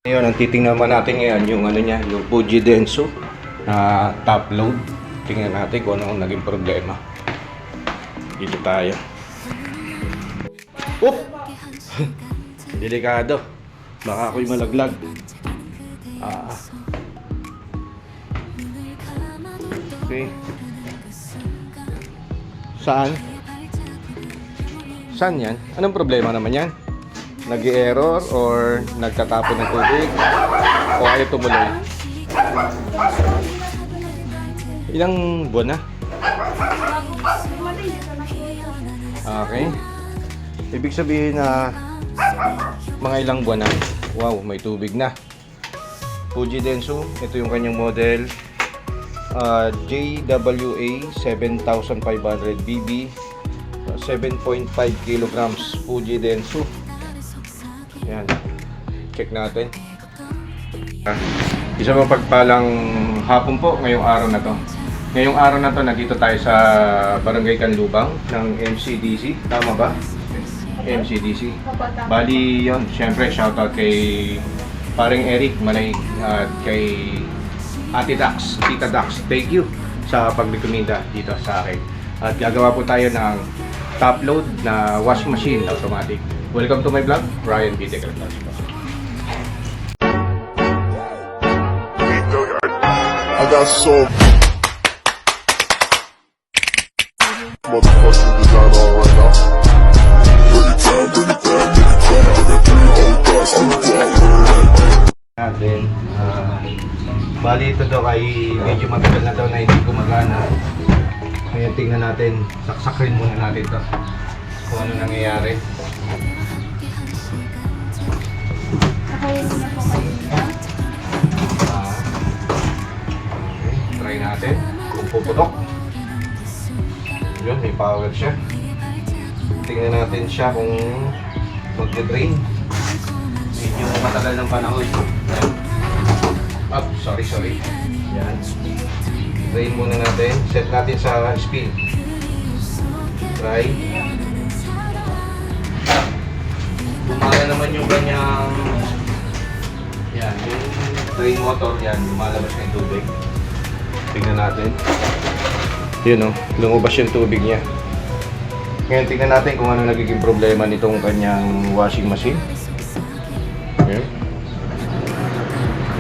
Ngayon, ang titingnan naman natin ngayon yung ano niya, yung Fuji Denso na top load. Tingnan natin kung ano ang naging problema. Dito tayo. Oop! Delikado. Baka ako'y malaglag. Okay. Saan? Saan yan? Anong problema naman yan? Nag-error or nagtatapon ng tubig o ayaw tumuloy? Ilang buwan na? Okay. Ibig sabihin na mga ilang buwan na. Wow, may tubig na. Fuji Denso, ito yung kanyang model. JWA 7500BB, 7.5 kilograms. Fuji Denso. Yan. Check natin. Isa mapagpalang hapon po ngayong araw na to. Ngayong araw na to, nandito tayo sa Barangay Canlubang ng MCDC. Tama ba? MCDC. Bali yon, syempre shoutout kay paring Eric Manay at kay Ate Dax, Tita Dax. Thank you sa pagrekomenda dito sa akin. At gagawa po tayo ng top load na washing machine automatic. Welcome to my vlog, Ryan B. Decretas. I got so motherfucking design on right now. Natin, bali ito daw ay medyo matagal na daw na hindi gumagana. Kaya tingnan natin, saksakin muna natin ito kung ano nangyayari. Okay, Try natin kung puputok. Yun, may power siya. Tingnan natin siya kung magde-drain. Medyo matagal ng panahon. Sorry. Yan. Drain muna natin. Set natin sa spin. Try. Gumana naman yung kanyang yan, yung drain motor yan, lumalabas na yung tubig. Tingnan natin. Yun o, lumabas yung tubig niya. Ngayon tingnan natin kung ano nagiging problema nitong kanyang washing machine. Okay.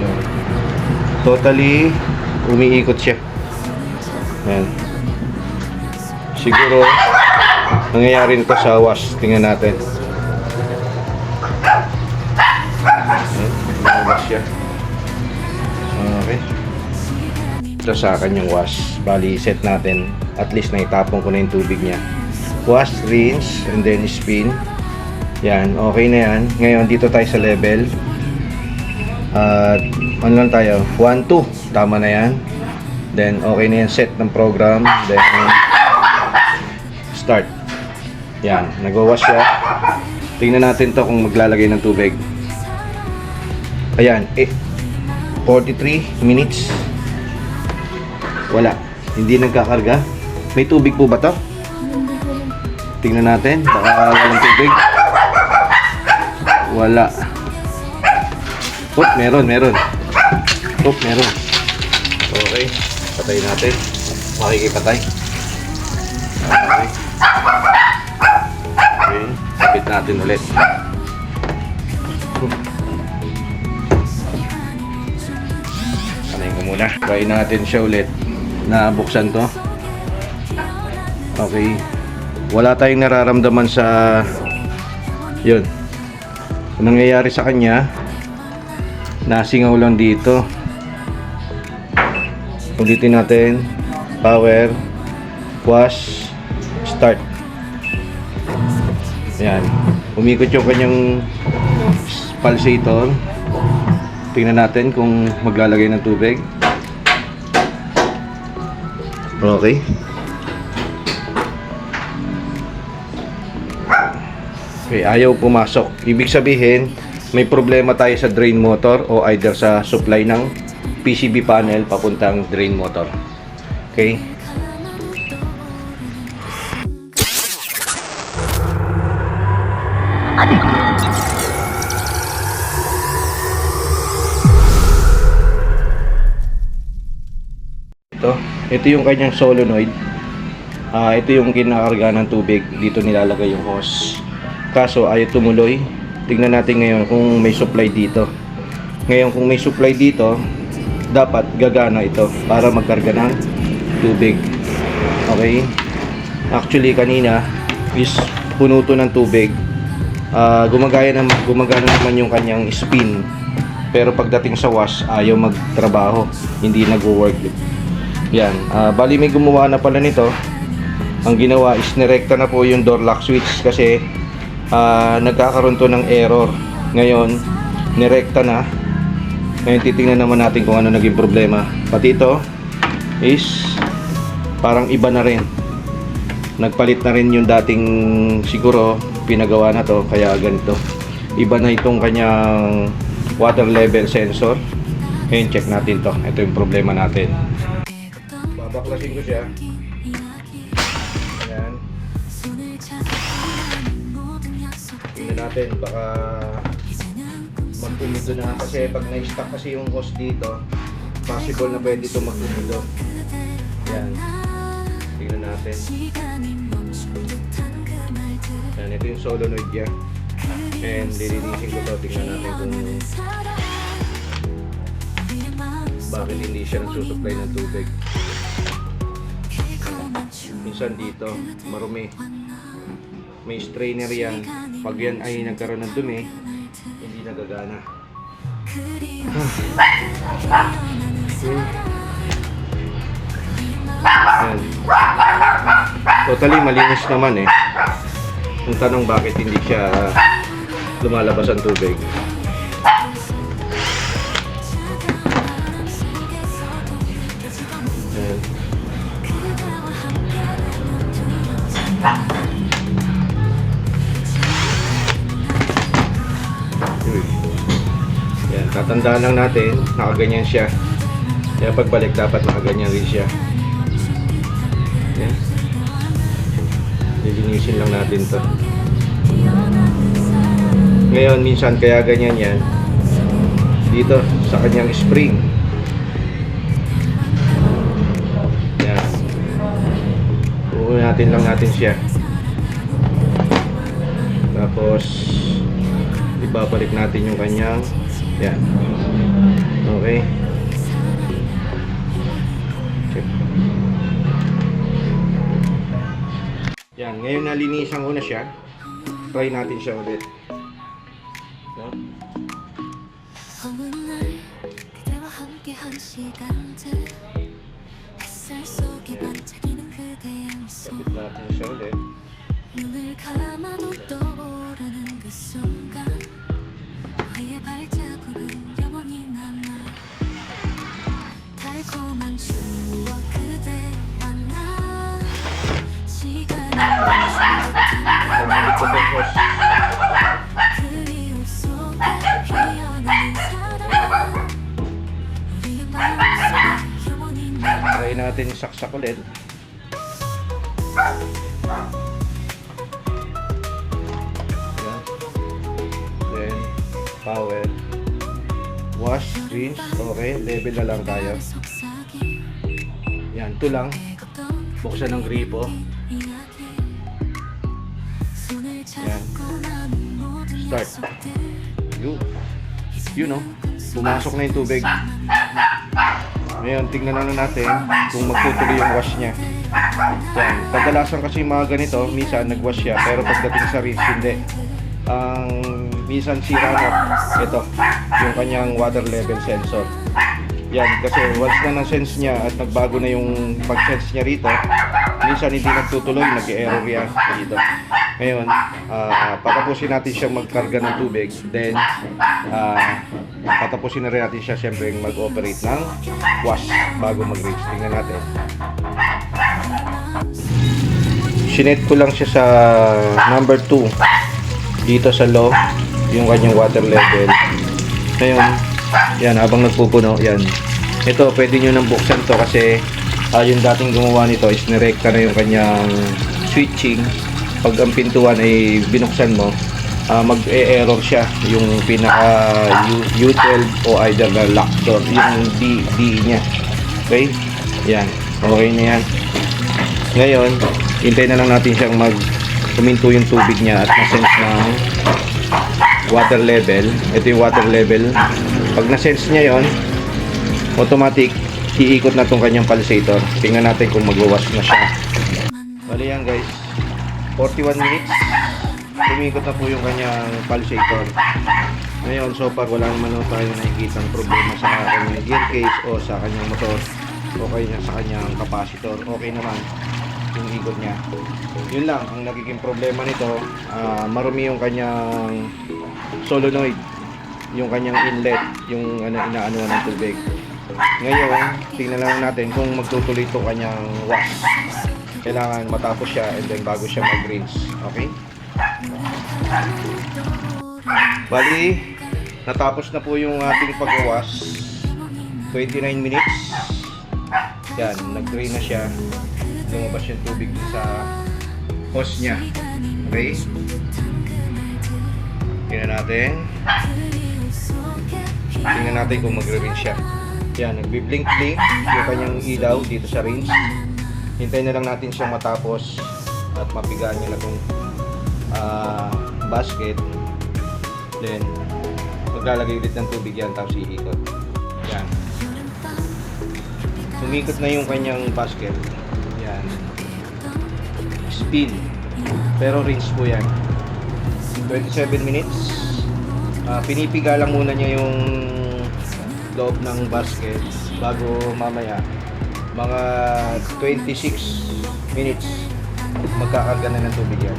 Yan. Totally umiikot siya. Yan. Siguro nangyayari nito sa wash. Tingnan natin. Lumabas siya. Okay. Ito sa kanyang wash. Bali set natin. At least naitapon ko na yung tubig niya. Wash, rinse, and then spin. Yan, okay na yan. Ngayon dito tayo sa level. At ano lang tayo? 1, 2. Tama na yan. Then okay na yan. Set ng program. Then start. Yan, nagwawash siya. Tingnan natin to kung maglalagay ng tubig. Ayan, 43 minutes. Wala, hindi nagkakarga. May tubig po ba to? Tingnan natin, baka walang tubig. Wala. Oh, meron. Oh, meron. Okay, patay natin. Makikipatay. Okay. Okay, kapit natin ulit. Panayin ko muna. Try natin siya ulit. Nabuksan to. Okay. Wala tayong nararamdaman sa yun. Ang nangyayari sa kanya, nasingaw lang dito. Ulitin natin. Power, wash, start. Yan. Umikot yung kanyang pulsator. Tingnan natin kung maglalagay ng tubig. Okay. Okay, ayaw pumasok. Ibig sabihin, may problema tayo sa drain motor o either sa supply ng PCB panel papuntang drain motor. Okay? Ito yung kanyang solenoid. Ito yung kinakarga ng tubig. Dito nilalagay yung hose. Kaso ayaw tumuloy. Tingnan natin ngayon kung may supply dito. Ngayon kung may supply dito, dapat gagana ito para magkarga ng tubig. Okay? Actually kanina is puno to ng tubig. Gumagana naman yung kanyang spin. Pero pagdating sa wash, ayaw magtrabaho. Hindi nag-work. Yan. Bali may gumawa na pala nito. Ang ginawa is nirekta na po yung door lock switch kasi nagkakaroon to ng error. Ngayon, nirekta na. Ngayon titingnan naman natin kung ano naging problema. Pati ito is parang iba na rin. Nagpalit na rin yung dating siguro pinagawa na to kaya ganito. Iba na itong kanyang water level sensor. Ngayon check natin to. Ito yung problema natin. Babaklasin ko siya. Ayan. Tingnan natin baka magtumido na kasi pag na-stuck kasi yung hose dito, possible na pwede ito magtumido. Ayan. Tingnan natin. Ayan, ito yung solenoid niya. And lilinisin ko to. Tingnan natin kung bakit hindi siya nagsusupply ng tubig. Minsan dito, marumi. May strainer yan. Pag yan ay nagkaroon ng dumi, hindi nagagana. Ayan. Totally malinis naman eh. Ang tanong bakit hindi siya lumalabas ang tubig. Ayan. Ayan, tatandaan lang natin, nakaganyan siya. Kaya pagbalik dapat nakaganyan rin siya. Ayan. Lilinisin lang natin to. Ngayon, minsan kaya ganyan yan. Dito, sa kanyang spring. Ayan. Uunatin lang natin siya. Tapos, ibabalik natin yung kanyang. Ayan. Okay. Check. Yan, ngayon nalinisan ko na siya. Try natin siya ulit. No? Kapit natin siya ulit. 눈을 감아도 떠오르는 그 순간 너의 발자국은 영원히 남아 달콤한 추억 그대 만나 시간이 Pabalik ko yung hose. 그리움 속에 피어나는 사랑 우리의 마음속 영원히 남아 Try natin saksak ulit. Yan. Then, power. Wash, rinse. Okay, level na lang tayo. 속삭인 Yan, ito lang. 어떤 Buksan ng gripo. 이야기 손을 Yan. 잡고 나눈 모든 Start. 약속들 You know, pumasok na yung tubig. Ngayon, tingnan na natin kung magtutuloy yung wash niya. Yan. Kadalasan kasi mga ganito, minsan nag-wash siya, pero pagdating sa rinse, hindi. Ang minsan sira na, ito, yung kanyang water level sensor. Yan, kasi once na na-sense niya at nagbago na yung pag-sense niya rito, minsan hindi nagtutuloy, nag-error yan dito. Ngayon, patapusin natin siyang magkarga ng tubig. Then, patapusin na rin natin siya siyempre mag-operate ng wash bago mag-rinse. Tingnan natin. Sinet ko lang siya sa number 2 dito sa low, yung kanyang water level. Ngayon, yan, habang nagpupuno, yan. Ito, pwede nyo nang buksan to kasi yung dating gumawa nito is nirekta na yung kanyang switching. Pag ang pintuan ay binuksan mo, mag-e-error siya yung pinaka U12 o either the lock door, yung D niya. Okay? Yan. Okay na yan. Ngayon, hintay na lang natin siyang huminto yung tubig niya at na-sense ng water level. Ito yung water level. Pag na-sense niya yon, automatic iikot na tong kanyang pulsator. Tingnan natin kung magwawas na siya. Bali yan guys, 41 minutes umikot na po yung kanyang pulsator. Ngayon, so far wala naman na tayo nakikitang problema sa kanyang gear case o sa kanyang motor. Okay na sa kanyang capacitor. Okay naman yung ikot niya. Yun lang, ang nagiging problema nito, marumi yung kanyang solenoid, yung kanyang inlet, yung inaano ng tubig. Ngayon, tingnan lang natin kung magtutuloy itong kanyang wash. Kailangan matapos siya and then bago siya mag-rinse. Okay? Bali, natapos na po yung ating pag-wash. 29 minutes. Yan, nag-drain na siya. Lumabas yung tubig sa hose niya. Okay? Tingnan natin. Tingnan natin kung magre-rinse siya. Yan, nagbi-blink-blink yung kanyang ilaw dito sa rinse. Hintayin na lang natin siyang matapos at mapigaan niya na itong basket. Then, maglalagay ulit ng tubig yan tapos iikot. Yan. Umikot na yung kanyang basket. Yan. Spin. Pero rinse po yan. 27 minutes. Pinipiga lang muna niya yung loob ng basket bago mamaya mga 26 minutes magkakarga na ng tubig yan.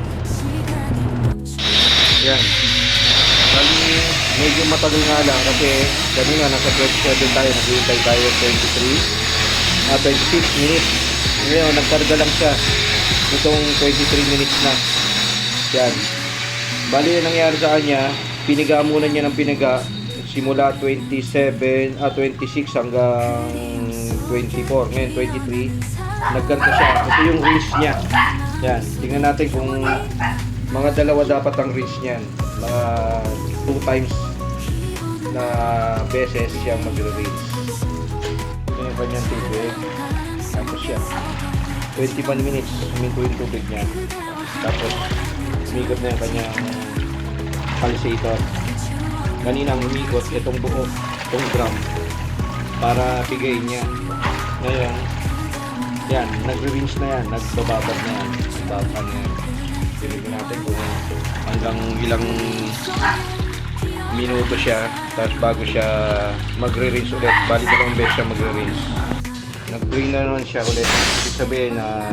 Yan. Bali, medyo matagal nga lang kasi kanina nasa 27 tayo, naghihintay tayo 26 minutes. Ngayon, nagkarga lang siya itong 23 minutes na. Yan. Bali, yung nangyari sa kanya, piniga muna niya ng piniga simula 26 hanggang 24. Ngayon, 23. Nagkarga siya. Ito yung rinse niya. Yan. Tingnan natin kung mga dalawa dapat ang rinse niyan. Mga 2 times na beses siyang magre-rinse. Ito yung kanyang tubig. Tapos siya. 21 minutes. Huminto yung tubig niya. Tapos, umikot na yung kanyang pulsator. Kanina umikot itong buo, itong drum para pigayin niya. Ngayon, yan, nagre-rinse na yan, nagbababad na yan, nagbabad na yan. Tingnan natin kung hanggang ilang minuto siya, tapos bago siya magre-rinse ulit. Bali dalawang beses siya magre-rinse. Nag-drain na naman siya ulit. Ibig sabihin na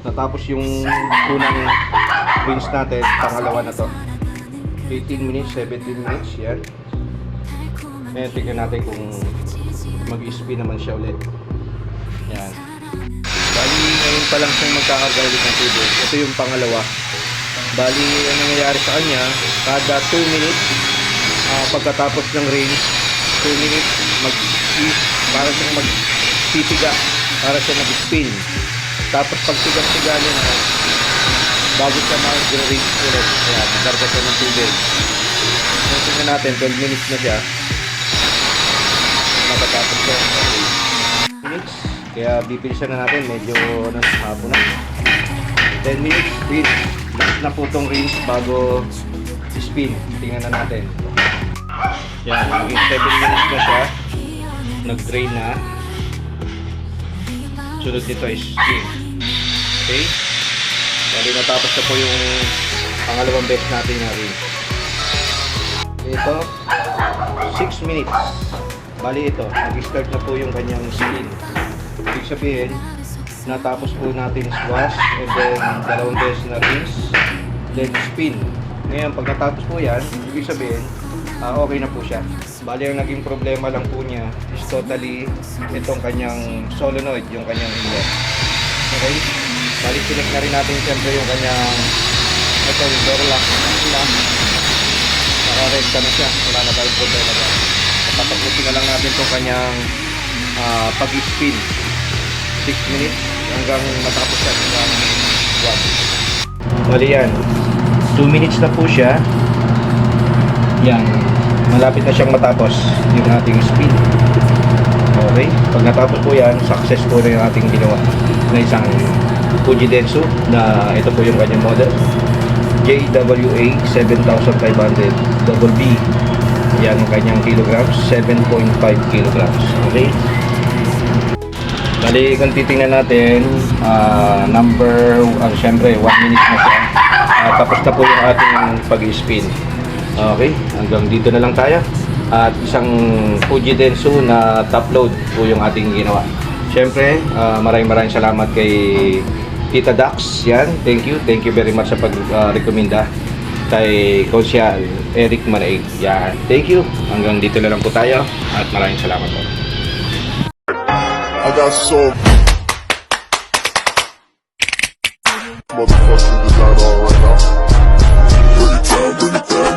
natapos yung unang rinse natin, pangalawa na to. 18 minutes, 17 minutes, yan. Ngayon, tingnan natin kung mag-spin naman siya ulit. Yan. Bali, ngayon pa lang siyang magkakarga ulit ng tubig. Ito yung pangalawa. Bali, ang nangyayari sa kanya, kada 2 minutes, pagkatapos ng rinse, 2 minutes, para siyang magtitiga, para siya mag-spin. Tapos pag tiga-tiga niya na, bago siya mag-rinse ulit. Ayan, magkarga siya ng tubig. Ngayon, tingnan natin, 12 minutes na siya. Matatapos siya. 12 minutes. Kaya bibilisan na natin, medyo hapon na. 10 minutes, rinse. Last na po itong rinse bago spin. Tingnan na natin. Yan, naging 7 minutes na siya. Nag-drain na. Sunod nito is spin. Okay? Bali, natapos na po yung pangalawang beses natin na rinse. Ito, 6 minutes. Bali ito, nag-start na po yung kanyang spin. Ibig sabihin, natapos po natin swash and then dalawang beses na rinse, then spin. Ngayon, pag natapos po yan, ibig sabihin, okay na po siya. Bali, ang naging problema lang po niya is totally itong kanyang solenoid, yung kanyang inlet. Okay? Bali, sinek na rin natin siyempre yung kanyang ito, yung door lock. Nakarekta na siya. Wala na tayong problema dyan. Papagutin na lang natin itong kanyang pag-spin. 6 minutes hanggang matapos siya hanggang 1. Bali yan. 2 minutes na po siya. Yan. Malapit na siyang matapos yung ating spin. Okay? Pag natapos po yan, success po na yung ating ginawa na isang Fuji Densu na ito po yung kanyang model. JWA 7500 double B. Yan ang kanyang kilograms, 7.5 kilograms. Okay? Bali, kung titingnan natin, syempre, 1 minute na siya. Tapos na po yung ating pag-spin. Okay, hanggang dito na lang tayo. At isang Fuji Densu na top load po yung ating ginawa. Syempre, maraming salamat kay Tita Dax. Yan, thank you very much sa pag-rekomenda kay Konsyal Eric Manaig. Yan, thank you. Hanggang dito na lang po tayo at maraming salamat po. I got so motherfucking design on right now. Bring it down, bring it down.